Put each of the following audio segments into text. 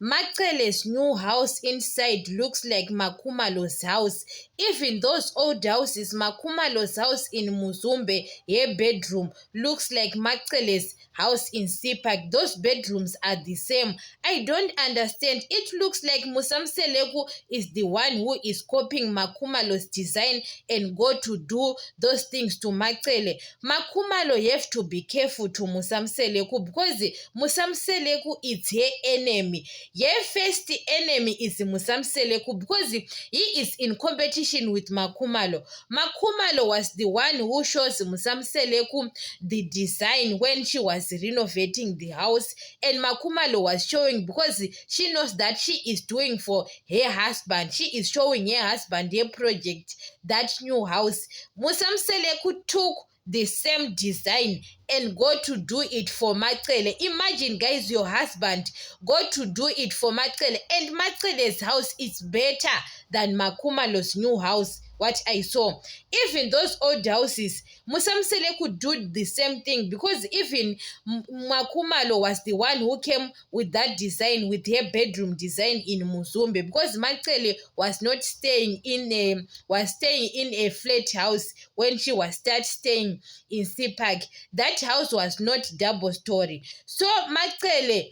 Macele's new house inside looks like Makumalo's house. Even those old houses, Makumalo's house in Muzumbe, her bedroom, looks like Macele's house in Sipak. Those bedrooms are the same. I don't understand. It looks like Musamseleku is the one who is copying Makumalo's design and go to do those things to Macele. Makumalo, you have to be careful to Musamseleku because Musamseleku is her enemy. Your first enemy is Musamseleku because he is in competition with Makumalo. Makumalo was the one who shows Musamseleku the design when she was renovating the house, and Makumalo was showing because she knows that she is doing for her husband. She is showing her husband her project, that new house. Musamseleku took the same design and go to do it for Macele. Imagine, guys, your husband go to do it for Macele, and Macele's house is better than Makumalo's new house. What I saw, even those old houses, Musamsele could do the same thing because even Makumalo was the one who came with that design, with her bedroom design in Muzumbe, because Macele was not staying in a flat house when she was staying in Sipak. That house was not double story. So Musamsele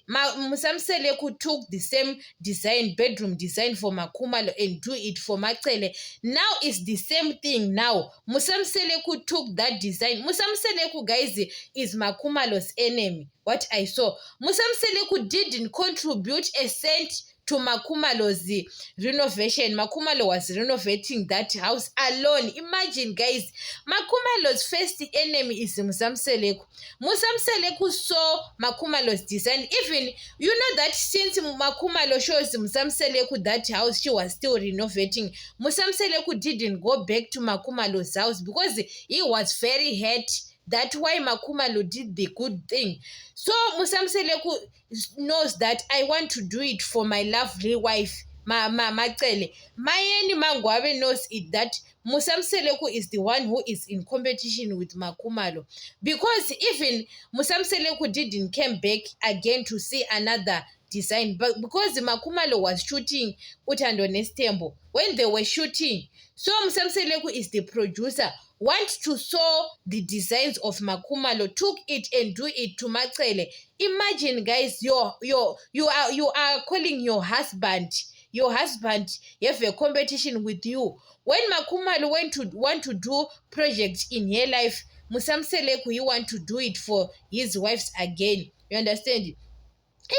took the same design, bedroom design for Makumalo, and do it for Macele. Now it's the same thing. Now Musamseleku took that design. Musamseleku, guys, is Makumalo's enemy. What I saw, Musamseleku didn't contribute a cent to Makumalo's renovation. Makumalo was renovating that house alone. Imagine, guys, Makumalo's first enemy is Musamseleku. Musamseleku saw Makumalo's design. Even, you know that since Makumalo shows Musamseleku that house, she was still renovating. Musamseleku didn't go back to Makumalo's house because he was very hurt. That's why Makumalo did the good thing. So Musamseleku knows that I want to do it for my lovely wife, Macele. Mayeni Mangwabe knows it, that Musamseleku is the one who is in competition with Makumalo, because even Musamseleku didn't come back again to see another design, but because Makumalo was shooting Utando Nestembo, when they were shooting, so Musamseleku is the producer, want to saw the designs of Makumalo, took it and do it to Macele. Imagine, guys, you are calling your husband have a competition with you. When Makumalo want to do projects in her life, Musamseleku, you want to do it for his wives again. You understand?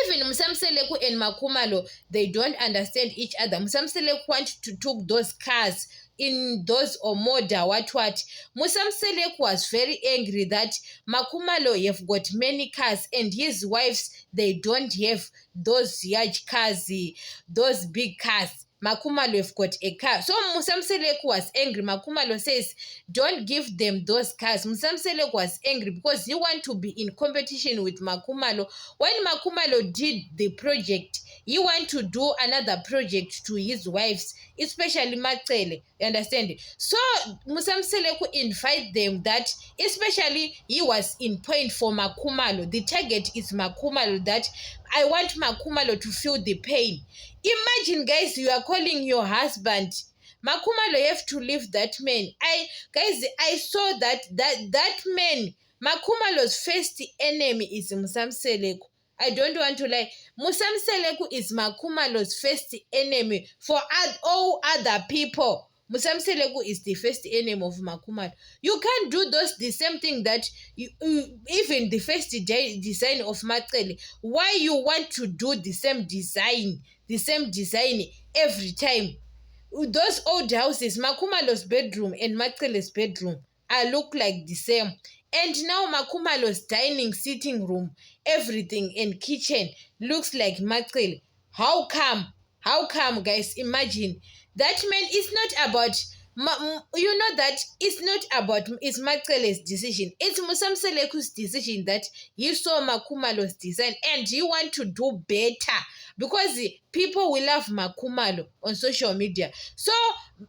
Even Musamseleku and Makumalo, they don't understand each other. Musamseleku want to took those cars in those Omoda, what. Musamseleku was very angry that Makumalo have got many cars and his wives, they don't have those huge cars, those big cars. Makumalo have got a car. So Musamseleku was angry. Makumalo says, don't give them those cars. Musamseleku was angry because he want to be in competition with Makumalo. When Makumalo did the project, he want to do another project to his wives, especially Macele. You understand? So Musamseleku invite them that, especially he was in point for Makumalo. The target is Makumalo, that I want Makumalo to feel the pain. Imagine, guys, you are calling your husband. Makumalo, you have to leave that man. I saw that man, Makumalo's first enemy is Musamseleku. I don't want to lie. Musamseleku is Makumalo's first enemy. For all other people, Musamseleku is the first enemy of Makumalo. You can't do the same thing that even the first design of Macele. Why you want to do the same design every time? Those old houses, Makumalo's bedroom and Macele's bedroom, look like the same. And now Makumalo's dining, sitting room, everything, and kitchen looks like Macele. How come? How come, guys? Imagine. That man is not about, you know that it's not about, it's Macele's decision. It's Musamseleku's decision that he saw Makumalo's design and he want to do better because people will love Makumalo on social media. So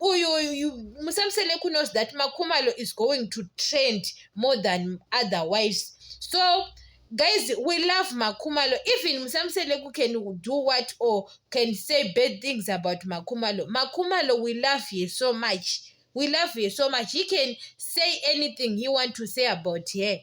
Musamseleku knows that Makumalo is going to trend more than otherwise. So Guys, we love Makhumalo. Even Musamseleku can do what or can say bad things about Makhumalo. Makhumalo, we love you so much. We love you so much. He can say anything he want to say about her.